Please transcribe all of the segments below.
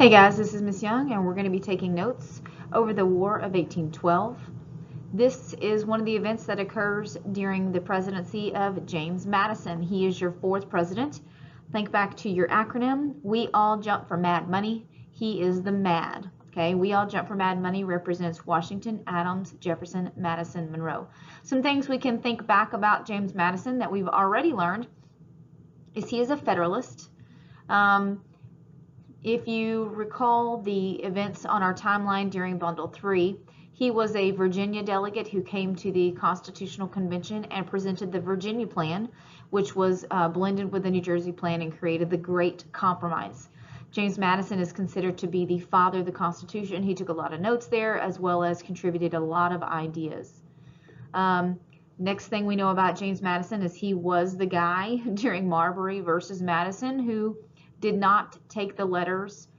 Hey guys, this is Miss Young, and we're going to be taking notes over the War of 1812. This is one of the events that occurs during the presidency of James Madison. He is your fourth president. Think back to your acronym. We all jump for Mad Money. He is the MAD. Okay, we all jump for Mad Money represents Washington, Adams, Jefferson, Madison, Monroe. Some things we can think back about James Madison that we've already learned is he is a Federalist. If you recall the events on our timeline during Bundle 3, he was a Virginia delegate who came to the Constitutional Convention and presented the Virginia Plan, which was blended with the New Jersey Plan and created the Great Compromise. James Madison is considered to be the father of the Constitution. He took a lot of notes there, as well as contributed a lot of ideas. Next thing we know about James Madison is he was the guy during Marbury versus Madison who did not take the letters,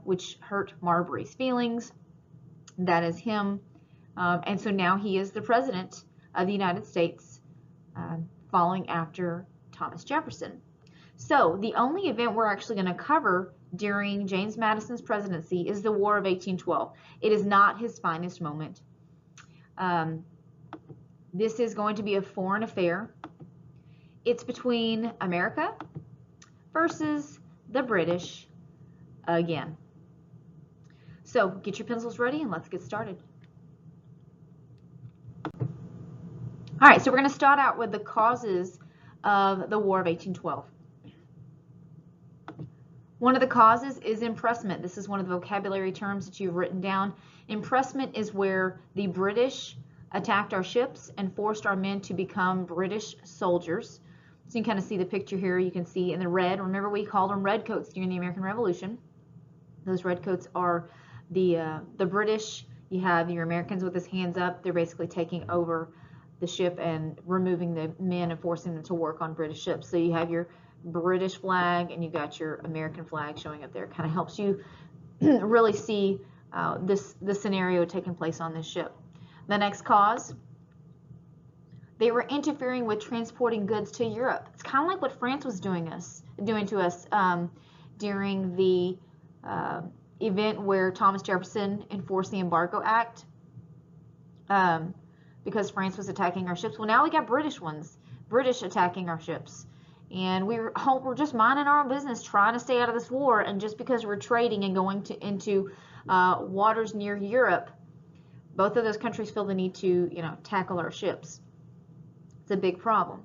which hurt Marbury's feelings. That is him. And so now he is the president of the United States, following after Thomas Jefferson. So the only event we're actually going to cover during James Madison's presidency is the War of 1812. It is not his finest moment. This is going to be a foreign affair. It's between America versus the British again. So get your pencils ready and let's get started. All right, so we're going to start out with the causes of the War of 1812. One of the causes is impressment. This is one of the vocabulary terms that you've written down. Impressment is where the British attacked our ships and forced our men to become British soldiers. So you can kind of see the picture here. You can see in the red. Remember, we called them redcoats during the American Revolution. Those redcoats are the British. You have your Americans with his hands up. They're basically taking over the ship and removing the men and forcing them to work on British ships. So you have your British flag and you got your American flag showing up there. It kind of helps you really see this scenario taking place on this ship. The next cause, they were interfering with transporting goods to Europe. It's kind of like what France was doing to us during the event where Thomas Jefferson enforced the Embargo Act because France was attacking our ships. Well, now we got British attacking our ships. And we're just minding our own business, trying to stay out of this war. And just because we're trading and going into waters near Europe, both of those countries feel the need to, tackle our ships. It's a big problem.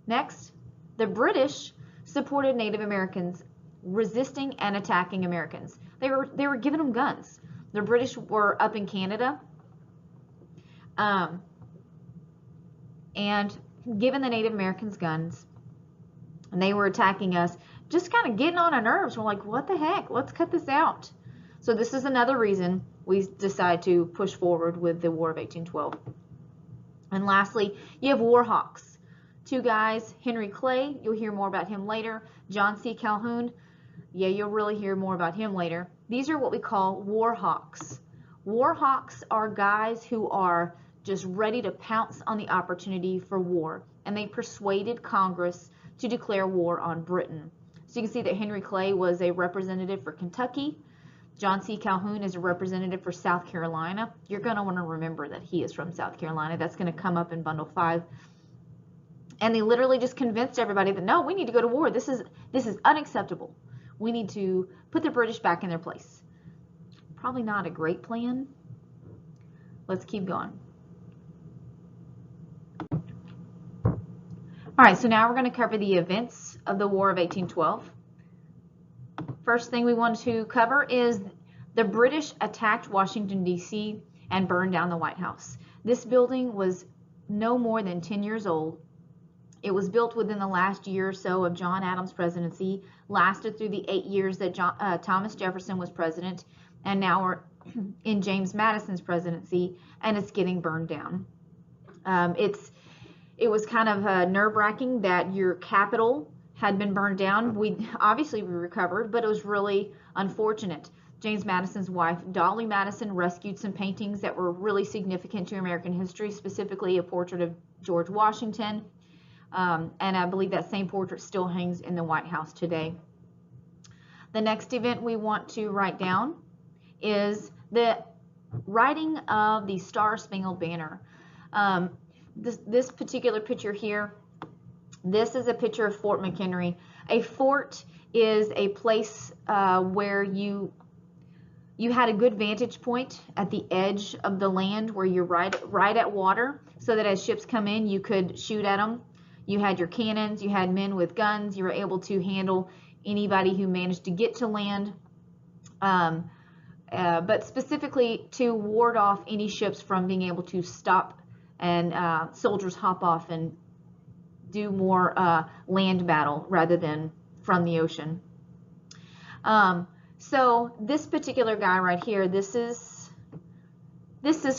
Next, the British supported Native Americans resisting and attacking Americans. They were giving them guns. The British were up in Canada and giving the Native Americans guns, and they were attacking us, just kind of getting on our nerves. We're like, what the heck? Let's cut this out. So this is another reason we decide to push forward with the War of 1812. And lastly, you have war hawks. Two guys, Henry Clay, you'll hear more about him later. John C. Calhoun, yeah, you'll really hear more about him later. These are what we call war hawks. War hawks are guys who are just ready to pounce on the opportunity for war, and they persuaded Congress to declare war on Britain. So you can see that Henry Clay was a representative for Kentucky. John C. Calhoun is a representative for South Carolina. You're going to want to remember that he is from South Carolina. That's going to come up in Bundle 5. And they literally just convinced everybody that, no, we need to go to war. This is unacceptable. We need to put the British back in their place. Probably not a great plan. Let's keep going. All right, so now we're going to cover the events of the War of 1812. First thing we want to cover is the British attacked Washington, D.C. and burned down the White House. This building was no more than 10 years old. It was built within the last year or so of John Adams' presidency, lasted through the 8 years that Thomas Jefferson was president, and now we're in James Madison's presidency, and it's getting burned down. It was kind of nerve-wracking that your capital had been burned down. We recovered, but it was really unfortunate. James Madison's wife, Dolly Madison, rescued some paintings that were really significant to American history, specifically a portrait of George Washington. And I believe that same portrait still hangs in the White House today. The next event we want to write down is the writing of the Star-Spangled Banner. This particular picture here, this is a picture of Fort McHenry. A fort is a place where you had a good vantage point at the edge of the land where you're right at water, so that as ships come in, you could shoot at them. You had your cannons, you had men with guns, you were able to handle anybody who managed to get to land, but specifically to ward off any ships from being able to stop and soldiers hop off and do more land battle rather than from the ocean. So this particular guy right here, this is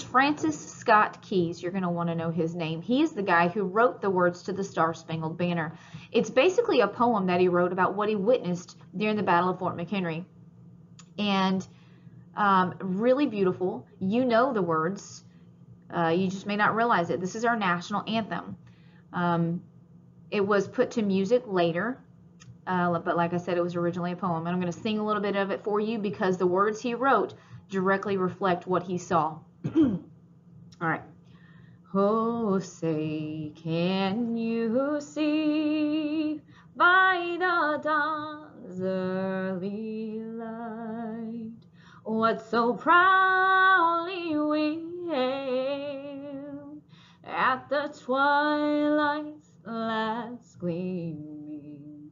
Francis Scott Keyes. You're going to want to know his name. He is the guy who wrote the words to the Star-Spangled Banner. It's basically a poem that he wrote about what he witnessed during the Battle of Fort McHenry. And really beautiful. You know the words. You just may not realize it. This is our national anthem. It was put to music later. But like I said, it was originally a poem. And I'm going to sing a little bit of it for you because the words he wrote directly reflect what he saw. All right. Oh, say, can you see by the dawn's early light what so proudly we hailed at the twilight's last gleaming,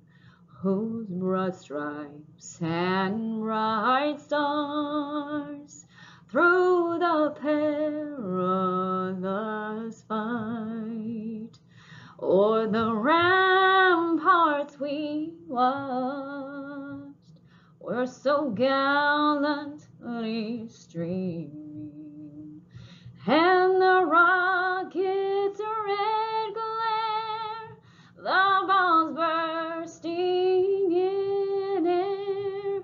whose broad stripes and bright stars through the perilous fight o'er the ramparts we watched were so gallantly streaming, and the rocket's red glare, the balls bursting in air,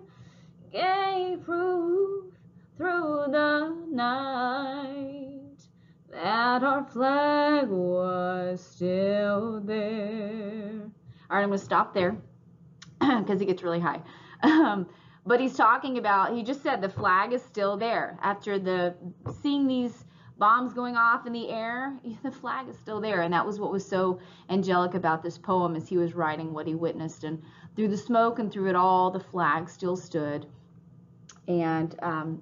gave proof through the night that our flag was still there. All right, I'm going to stop there because it gets really high. But he's talking about, he just said the flag is still there. After seeing these bombs going off in the air, the flag is still there. And that was what was so angelic about this poem, as he was writing what he witnessed. And through the smoke and through it all, the flag still stood. And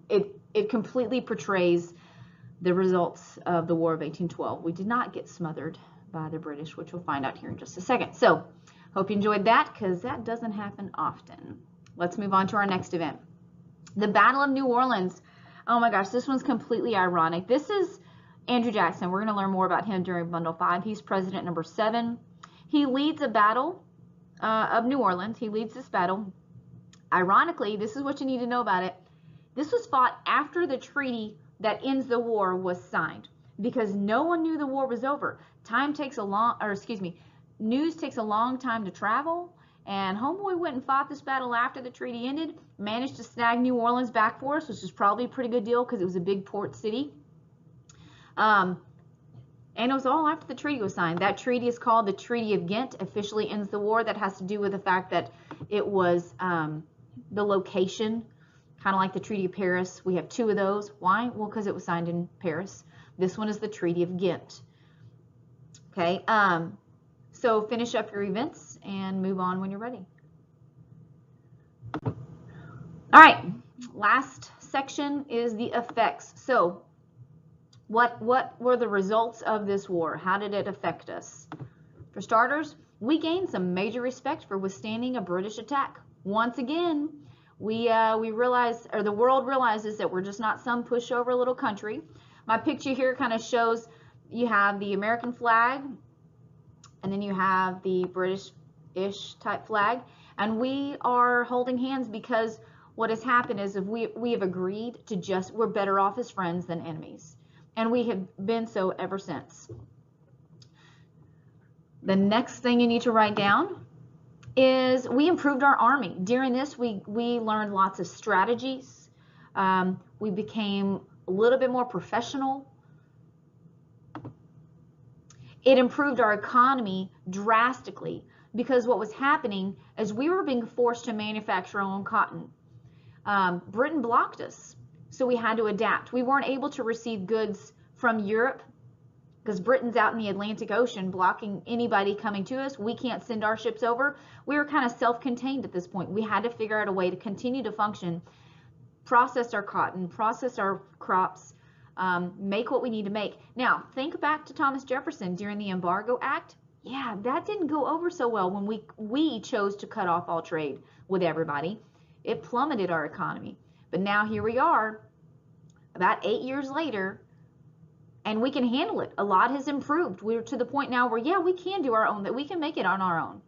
it completely portrays the results of the War of 1812. We did not get smothered by the British, which we'll find out here in just a second. So, hope you enjoyed that, because that doesn't happen often. Let's move on to our next event. The Battle of New Orleans. Oh my gosh, this one's completely ironic. This is Andrew Jackson. We're going to learn more about him during Bundle 5. He's president number 7. He leads a battle of New Orleans. He leads this battle. Ironically, this is what you need to know about it. This was fought after the treaty that ends the war was signed, because no one knew the war was over. News takes a long time to travel, and homeboy went and fought this battle after the treaty ended, managed to snag New Orleans back for us, which is probably a pretty good deal because it was a big port city. And it was all after the treaty was signed. That treaty is called the Treaty of Ghent, officially ends the war. That has to do with the fact that it was the location, kind of like the Treaty of Paris. We have 2 of those. Why? Well, because it was signed in Paris. This one is the Treaty of Ghent. Okay, so finish up your events and move on when you're ready. All right, last section is the effects. So what were the results of this war? How did it affect us? For starters, we gained some major respect for withstanding a British attack. Once again, we realize, or the world realizes, that we're just not some pushover little country. My picture here kind of shows you have the American flag, and then you have the British-ish type flag, and we are holding hands because what has happened is if we have agreed to we're better off as friends than enemies, and we have been so ever since. The next thing you need to write down is we improved our army. During this, we learned lots of strategies. We became a little bit more professional. It improved our economy drastically. because what was happening is we were being forced to manufacture our own cotton. Britain blocked us, so we had to adapt. We weren't able to receive goods from Europe because Britain's out in the Atlantic Ocean blocking anybody coming to us. We can't send our ships over. We were kind of self-contained at this point. We had to figure out a way to continue to function, process our cotton, process our crops, make what we need to make. Now, think back to Thomas Jefferson during the Embargo Act. Yeah, that didn't go over so well when we chose to cut off all trade with everybody. It plummeted our economy. But now here we are, about 8 years later, and we can handle it. A lot has improved. We're to the point now where, yeah, we can do our own, that we can make it on our own.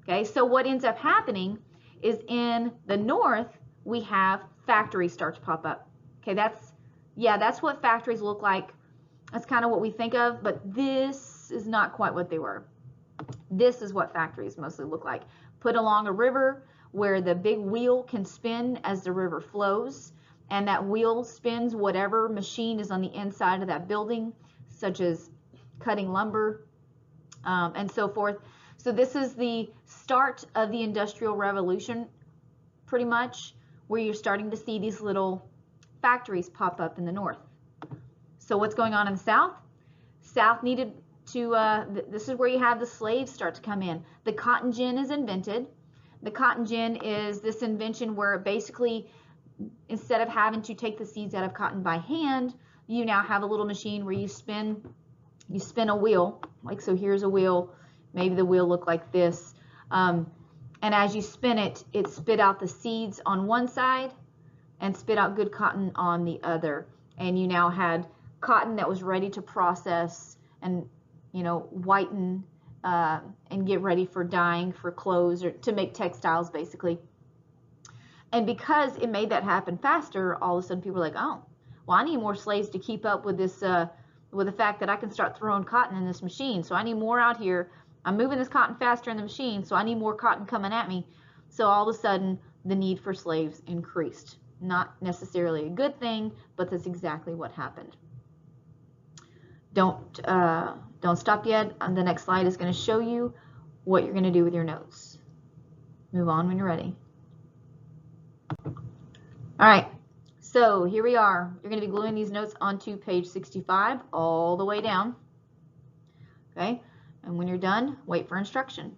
Okay, so what ends up happening is in the north, we have factories start to pop up. Okay, that's what factories look like. That's kind of what we think of, but this is not quite what they were. This is what factories mostly look like. Put along a river where the big wheel can spin as the river flows, and that wheel spins whatever machine is on the inside of that building, such as cutting lumber and so forth. So this is the start of the Industrial Revolution, pretty much, where you're starting to see these little factories pop up in the north. So what's going on in the south? South needed to, this is where you have the slaves start to come in. The cotton gin is invented. The cotton gin is this invention where basically, instead of having to take the seeds out of cotton by hand, you now have a little machine where you spin a wheel. Like, so here's a wheel. Maybe the wheel looked like this. And as you spin it, it spit out the seeds on one side and spit out good cotton on the other. And you now had cotton that was ready to process and, you know, whiten and get ready for dyeing for clothes, or to make textiles, basically. And because it made that happen faster, all of a sudden people were like, oh, well, I need more slaves to keep up with this, with the fact that I can start throwing cotton in this machine. So I need more out here. I'm moving this cotton faster in the machine, so I need more cotton coming at me. So all of a sudden, the need for slaves increased. Not necessarily a good thing, but that's exactly what happened. Don't stop yet. The next slide is going to show you what you're going to do with your notes. Move on when you're ready. All right, so here we are. You're going to be gluing these notes onto page 65 all the way down. Okay, and when you're done, wait for instruction.